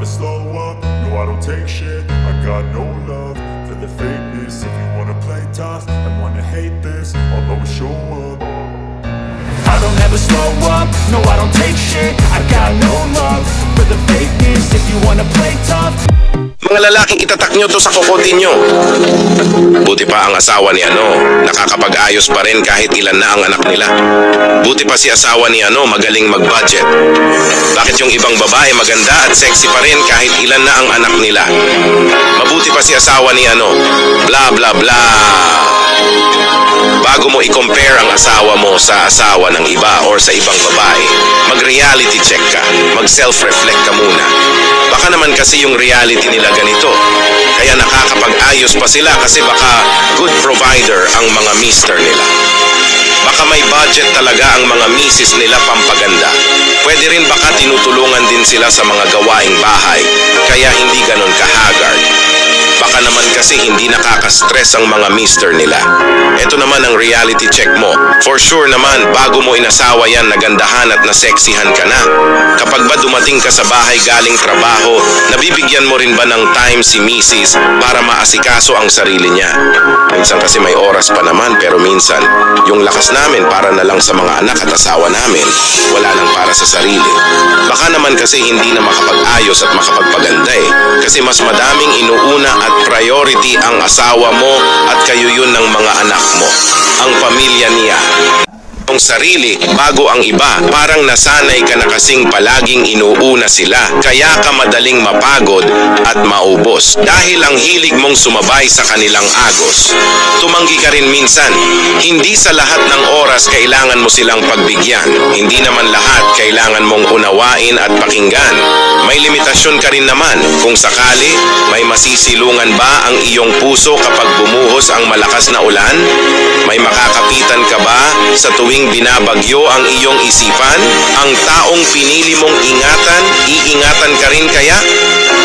never slow up, no I don't take shit. I got no love for the fakeness. If you wanna play tough and wanna hate this, I'll always show up. I don't ever slow up, no I don't take shit. I got no love for the fakeness. If you wanna play tough. Mga lalaking itatak nyo to sa kokotin nyo. Buti pa ang asawa ni nakakapag-ayos pa rin kahit ilan na ang anak nila. Buti pa si asawa ni magaling mag-budget. Bakit yung ibang babae maganda at sexy pa rin kahit ilan na ang anak nila? Mabuti pa si asawa ni bla bla bla. Bago mo i-compare ang asawa mo sa asawa ng iba or sa ibang babae, mag-reality check ka, mag-self-reflect ka muna. Baka naman kasi yung reality nila ganito. Kaya nakakapag-ayos pa sila kasi baka good provider ang mga mister nila. Baka may budget talaga ang mga misis nila pampaganda. Pwede rin baka tinutulungan din sila sa mga gawaing bahay, kaya hindi ganon kahagard. Baka naman kasi hindi nakaka-stress ang mga mister nila. Ito naman ang reality check mo. For sure naman, bago mo inasawa yan, nagandahan at naseksihan ka na. Kapag ba dumating ka sa bahay galing trabaho, nabibigyan mo rin ba ng time si misis para maasikaso ang sarili niya? Minsan kasi may oras pa naman, pero minsan, yung lakas namin para na lang sa mga anak at asawa namin, wala nang para sa sarili. Baka naman kasi hindi na makapag-ayos at makapagpaganda kasi mas madaming inuuna at priority ang asawa mo at kayo yun ng mga anak mo, ang pamilya niya. Ang sarili bago ang iba, parang nasanay ka na kasing palaging inuuna sila, kaya ka madaling mapagod at maubos dahil ang hilig mong sumabay sa kanilang agos. Tumanggi ka rin minsan. Hindi sa lahat ng oras kailangan mo silang pagbigyan. Hindi naman lahat kailangan mong unawain at pakinggan. May limitasyon ka rin naman. Kung sakali, may masisilungan ba ang iyong puso kapag bumuhos ang malakas na ulan? May makakapitan ka ba sa tuwing binabagyo ang iyong isipan? Ang taong pinili mong ingatan, iingatan ka rin kaya?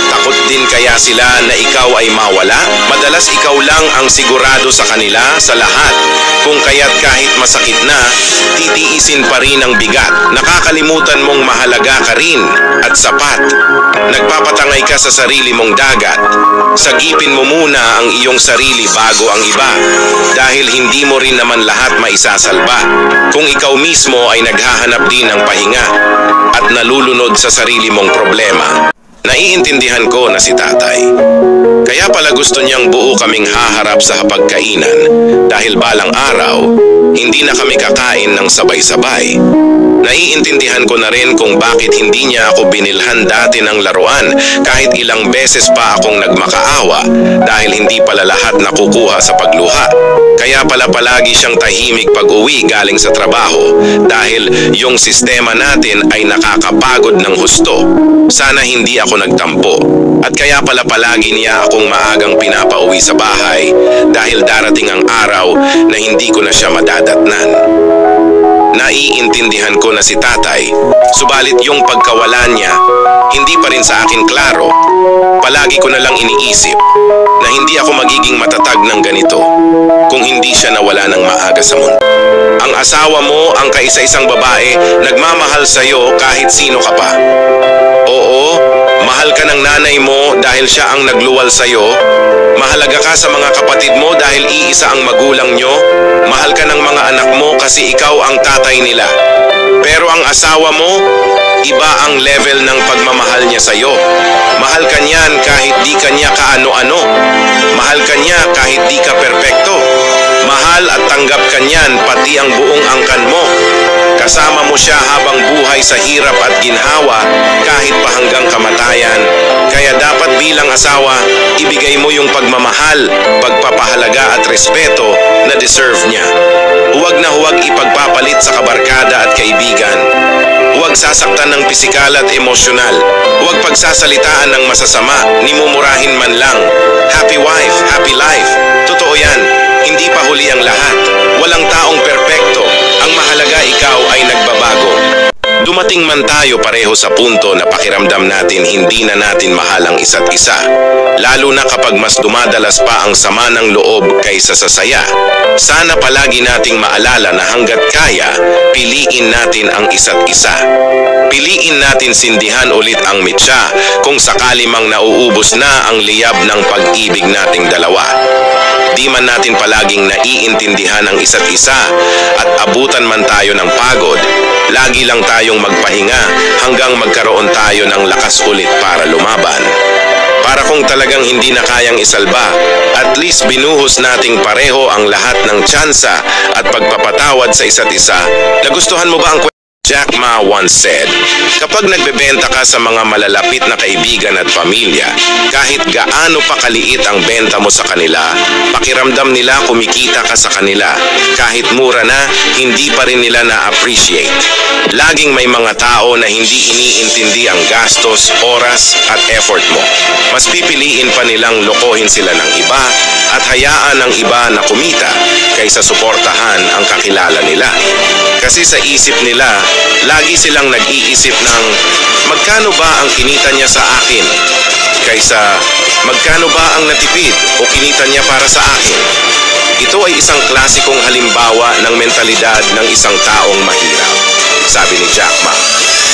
Takot din kaya sila na ikaw ay mawala? Madalas ikaw lang ang sigurado sa kanila sa lahat. Kung kaya't kahit masakit na, titiisin pa rin ang bigat. Nakakalimutan mong mahalaga ka rin at sapat. Nagpapatangay ka sa sarili mong dagat. Sagipin mo muna ang iyong sarili bago ang iba. Dahil hindi mo rin naman lahat maisasalba. Kung ikaw mismo ay naghahanap din ng pahinga at nalulunod sa sarili mong problema. Naiintindihan ko na si tatay. Kaya pala gusto niyang buo kaming haharap sa hapagkainan dahil balang araw, hindi na kami kakain ng sabay-sabay. Naiintindihan ko na rin kung bakit hindi niya ako binilhan dati ng laruan kahit ilang beses pa akong nagmakaawa dahil hindi pala lahat nakukuha sa pagluha. Kaya pala palagi siyang tahimik pag uwi galing sa trabaho dahil yung sistema natin ay nakakapagod ng husto. Sana hindi ako nagtampo. At kaya pala palagi niya akong maagang pinapauwi sa bahay dahil darating ang araw na hindi ko na siya madadatnan. Naiintindihan ko na si tatay, subalit yung pagkawala niya, hindi pa rin sa akin klaro. Palagi ko na lang iniisip na hindi ako magiging matatag ng ganito kung hindi siya nawala ng maaga sa mundo. Ang asawa mo, ang kaisa-isang babae, nagmamahal sa'yo kahit sino ka pa. Oo, mahal ka ng nanay mo dahil siya ang nagluwal sa'yo. Mahalaga ka sa mga kapatid mo dahil iisa ang magulang nyo. Mahal ka ng mga anak mo kasi ikaw ang tatay nila. Pero ang asawa mo, iba ang level ng pagmamahal niya sa'yo. Mahal ka niyan kahit di ka niya kaano-ano. Mahal ka niya kahit di ka perpekto. Mahal at tanggap ka niyan pati ang buong angkan mo. Kasama mo siya habang buhay sa hirap at ginhawa kahit pa hanggang kamatayan. Kaya dapat bilang asawa, ibigay mo yung pagmamahal, pagpapahalaga at respeto na deserve niya. Huwag na huwag ipagpapalit sa kabarkada at kaibigan. Huwag sasaktan ng pisikal at emosyonal. Huwag pagsasalitaan ng masasama, ni mumurahin man lang. Happy wife, happy life. Totoo yan, hindi pa huli ang lahat. Walang taong perpekto. Ang mahalaga ikaw ay nagbabago. Dumating man tayo pareho sa punto na pakiramdam natin hindi na natin mahal ang isa't isa. Lalo na kapag mas dumadalas pa ang sama ng loob kaysa sa saya. Sana palagi nating maalala na hanggat kaya, piliin natin ang isa't isa. Piliin natin sindihan ulit ang mitsa kung sakali mang nauubos na ang liyab ng pag-ibig nating dalawa. Di man natin palaging naiintindihan ang isa't isa at abutan man tayo ng pagod, lagi lang tayong magpahinga hanggang magkaroon tayo ng lakas ulit para lumaban. Para kung talagang hindi na kayang isalba, at least binuhos nating pareho ang lahat ng tsansa at pagpapatawad sa isa't isa. Nagustuhan mo ba ang Jack Ma once said, kapag nagbebenta ka sa mga malalapit na kaibigan at pamilya, kahit gaano pa kaliit ang benta mo sa kanila, pakiramdam nila kumikita ka sa kanila. Kahit mura na, hindi pa rin nila na-appreciate. Laging may mga tao na hindi iniintindi ang gastos, oras at effort mo. Mas pipiliin pa nilang lokohin sila ng iba at hayaan ng iba na kumita kaysa suportahan ang kakilala nila. Kasi sa isip nila, lagi silang nag-iisip ng magkano ba ang kinita niya sa akin kaysa magkano ba ang natipid o kinita niya para sa akin. Ito ay isang klasikong halimbawa ng mentalidad ng isang taong mahirap, sabi ni Jack Ma.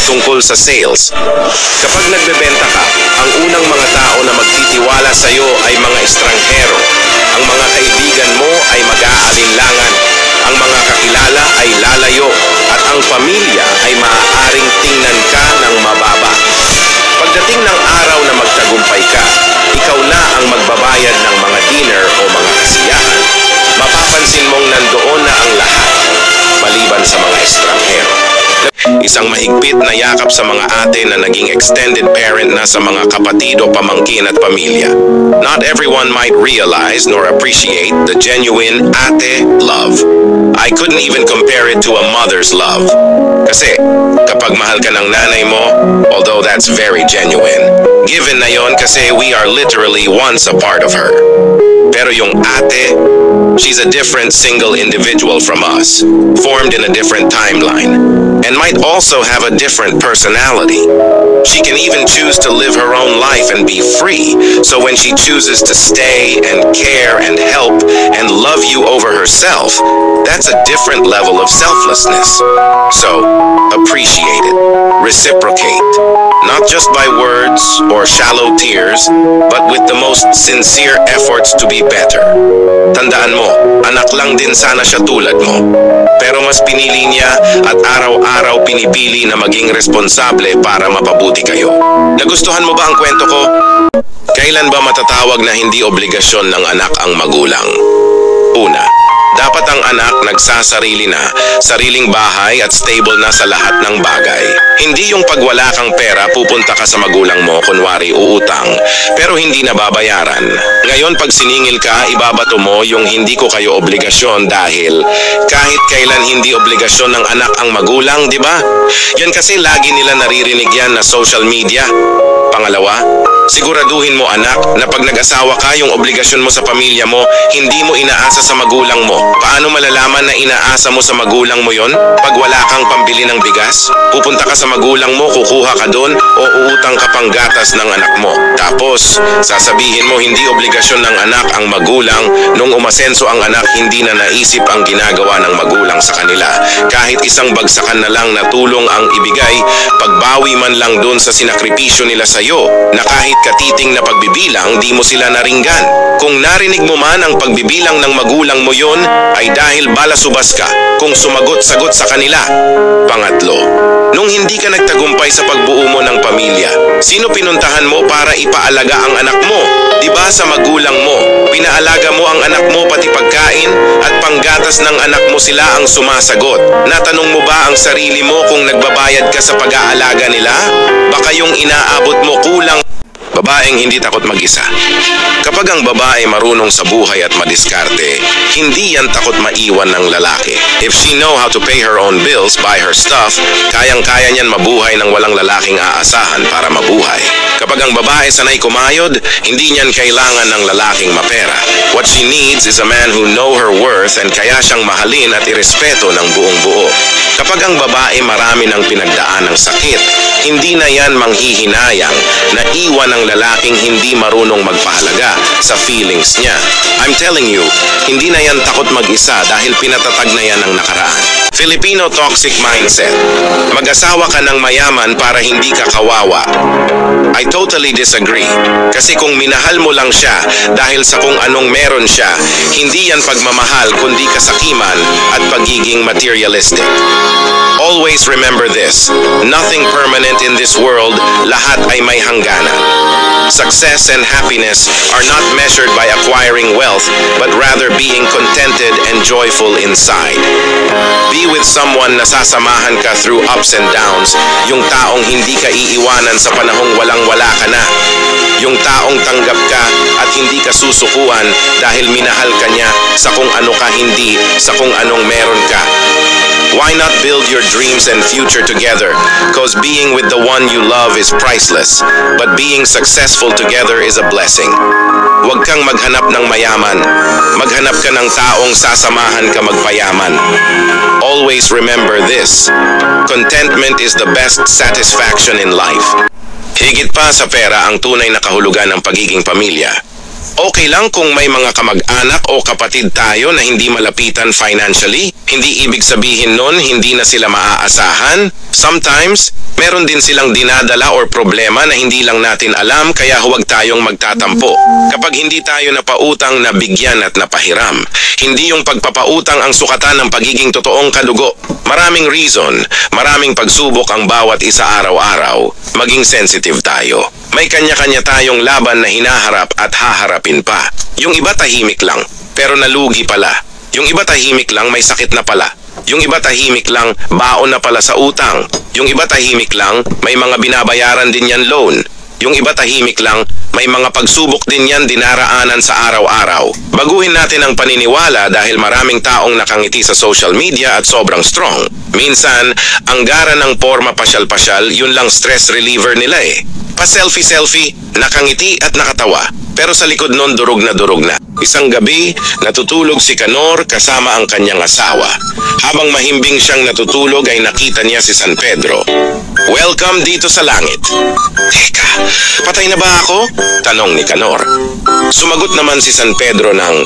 Tungkol sa sales, kapag nagbebenta ka, ang unang mga tao na magtitiwala sa iyo ay mga estranghero. Ang mga kaibigan mo ay mag-aalinlangan. Ang mga kakilala ay lalayo at ang pamilya ay maaaring tingnan ka ng mababa. Pagdating ng araw na magtagumpay ka, ikaw na ang magbabayad ng mga dinner o mga kasiyahan. Mapapansin mong nandoon na ang lahat, maliban sa mga estranghero. Isang mahigpit na yakap sa mga ate na naging extended parent na sa mga kapatid o pamangkin at pamilya. Not everyone might realize nor appreciate the genuine ate love. I couldn't even compare it to a mother's love. Kasi kapag mahal ka ng nanay mo, although that's very genuine, given na yon kasi we are literally once a part of her. Pero yung ate, she's a different single individual from us, formed in a different timeline, and might also have a different personality. She can even choose to live her own life and be free, so when she chooses to stay and care and help and love you over herself, that's a different level of selflessness. So, appreciate it, reciprocate, not just by words or shallow tears, but with the most sincere efforts to be better. Tandaan mo, anak lang din sana siya tulad mo. Pero mas pinili niya at araw-araw pinipili na maging responsable para mapabuti kayo. Nagustuhan mo ba ang kwento ko? Kailan ba matatawag na hindi obligasyon ng anak ang magulang? Una, dapat ang anak nagsasarili na, sariling bahay at stable na sa lahat ng bagay. Hindi yung pag wala kang pera, pupunta ka sa magulang mo, kunwari uutang, pero hindi nababayaran. Ngayon pag siningil ka, ibabato mo yung hindi ko kayo obligasyon dahil kahit kailan hindi obligasyon ng anak ang magulang, di ba? Yan kasi lagi nila naririnig yan na social media. Pangalawa, siguraduhin mo anak na pag nag-asawa ka, yung obligasyon mo sa pamilya mo, hindi mo inaasa sa magulang mo. Paano malalaman na inaasa mo sa magulang mo yon? Pag wala kang pambili ng bigas, pupunta ka sa magulang mo, kukuha ka doon o uutang ka pang gatas ng anak mo. Tapos, sasabihin mo hindi obligasyon ng anak ang magulang. Nung umasenso ang anak, hindi na naisip ang ginagawa ng magulang sa kanila. Kahit isang bagsakan na lang na tulong ang ibigay, pagbawi man lang doon sa sinakripisyo nila sa iyo, na kahit katiting na pagbibilang, di mo sila naringgan. Kung narinig mo man ang pagbibilang ng magulang mo yon, ay dahil balasubas ka kung sumagot-sagot sa kanila. Pangatlo, nung hindi ka nagtagumpay sa pagbuo mo ng pamilya, sino pinuntahan mo para ipaalaga ang anak mo? Diba sa magulang mo, pinaalaga mo ang anak mo pati pagkain at panggatas ng anak mo sila ang sumasagot. Natanong mo ba ang sarili mo kung nagbabayad ka sa pag-aalaga nila? Baka yung inaabot mo kulang. Babaeng hindi takot mag-isa. Kapag ang babae marunong sa buhay at madiskarte, hindi yan takot maiwan ng lalaki. If she know how to pay her own bills, buy her stuff, kayang-kaya niyan mabuhay ng walang lalaking aasahan para mabuhay. Kapag Kapag ang babae sanay kumayod, hindi niyan kailangan ng lalaking mapera. What she needs is a man who know her worth and kaya siyang mahalin at irespeto ng buong buo. Kapag ang babae marami ng pinagdaan ng sakit, hindi na yan manghihinayang na iwan ng lalaking hindi marunong magpahalaga sa feelings niya. I'm telling you, hindi na yan takot mag-isa dahil pinatatag na yan ng nakaraan. Filipino toxic mindset. Mag-asawa ka ng mayaman para hindi ka kawawa. I totally disagree. Kasi kung minahal mo lang siya dahil sa kung anong meron siya, hindi yan pagmamahal kundi kasakiman at pagiging materialistic. Always remember this, nothing permanent in this world, lahat ay may hangganan. Success and happiness are not measured by acquiring wealth, but rather being contented and joyful inside. Be with someone na sasamahan ka through ups and downs, yung taong hindi ka iiwanan sa panahong walang-wala ka na. Yung taong tanggap ka at hindi ka susukuan dahil minahal ka niya sa kung ano ka hindi, sa kung anong meron ka. Why not build your dreams and future together? Cause being with the one you love is priceless, but being successful together is a blessing. Huwag kang maghanap ng mayaman. Maghanap ka ng taong sasamahan ka magpayaman. Always remember this, contentment is the best satisfaction in life. Higit pa sa pera ang tunay na kahulugan ng pagiging pamilya. Okay lang kung may mga kamag-anak o kapatid tayo na hindi malapitan financially. Hindi ibig sabihin nun hindi na sila maaasahan. Sometimes, meron din silang dinadala or problema na hindi lang natin alam kaya huwag tayong magtatampo. Kapag hindi tayo napautang na bigyan at napahiram, hindi yung pagpapautang ang sukatan ng pagiging totoong kadugo. Maraming reason, maraming pagsubok ang bawat isa araw-araw. Maging sensitive tayo. May kanya-kanya tayong laban na hinaharap at haharapin pa. Yung iba tahimik lang, pero nalugi pala. Yung iba tahimik lang, may sakit na pala. Yung iba tahimik lang, baon na pala sa utang. Yung iba tahimik lang, may mga binabayaran din yan loan. Yung iba tahimik lang, may mga pagsubok din yan dinaraanan sa araw-araw. Baguhin natin ang paniniwala dahil maraming taong nakangiti sa social media at sobrang strong. Minsan, ang gara ng porma pasyal-pasyal, yun lang stress reliever nila eh. Pa-selfie-selfie, nakangiti at nakatawa. Pero sa likod nun durog na durog na. Isang gabi, natutulog si Canor kasama ang kanyang asawa. Habang mahimbing siyang natutulog ay nakita niya si San Pedro. Welcome dito sa langit. Teka, patay na ba ako? Tanong ni Canor. Sumagot naman si San Pedro ng,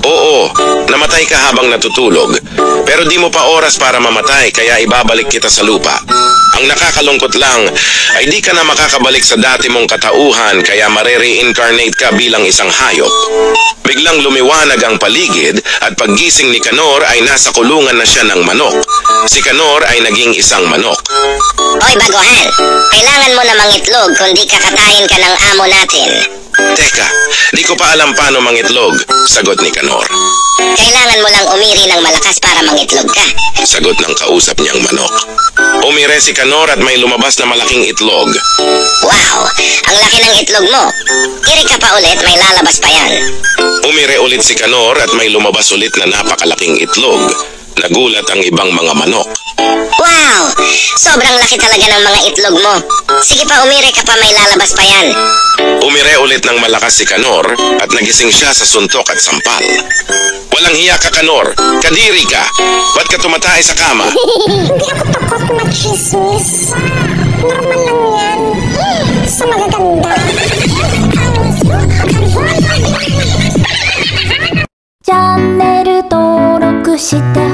oo, namatay ka habang natutulog. Pero di mo pa oras para mamatay kaya ibabalik kita sa lupa. Ang nakakalungkot lang ay di ka na makakabalik sa dati mong katauhan kaya mare-reincarnate ka bilang isang hayop. Biglang lumiwanag ang paligid at paggising ni Canor ay nasa kulungan na siya ng manok. Si Canor ay naging isang manok. Hoy baguhan, kailangan mo na mangitlog kundi kakatayin ka ng amo natin. Teka, di ko pa alam paano mangitlog, sagot ni Canor. Kailangan mo lang umiri ng malakas para mangitlog ka. Sagot ng kausap niyang manok. Umire si Canor at may lumabas na malaking itlog. Wow, ang laki ng itlog mo. Iri ka pa ulit, may lalabas pa yan. Umire ulit si Canor at may lumabas ulit na napakalaking itlog. Nagulat ang ibang mga manok. Wow, sobrang laki talaga ng mga itlog mo. Sige pa, umiri ka pa, may lalabas pa yan. Umire ulit ng malakas si Canor at nagising siya sa suntok at sampal. Walang hiya ka, Canor. Kadiri ka. Ba't ka tumatay sa kama? Hindi ako takot mag-chismis. Normal lang yan. Sa magaganda. チャンネル登録して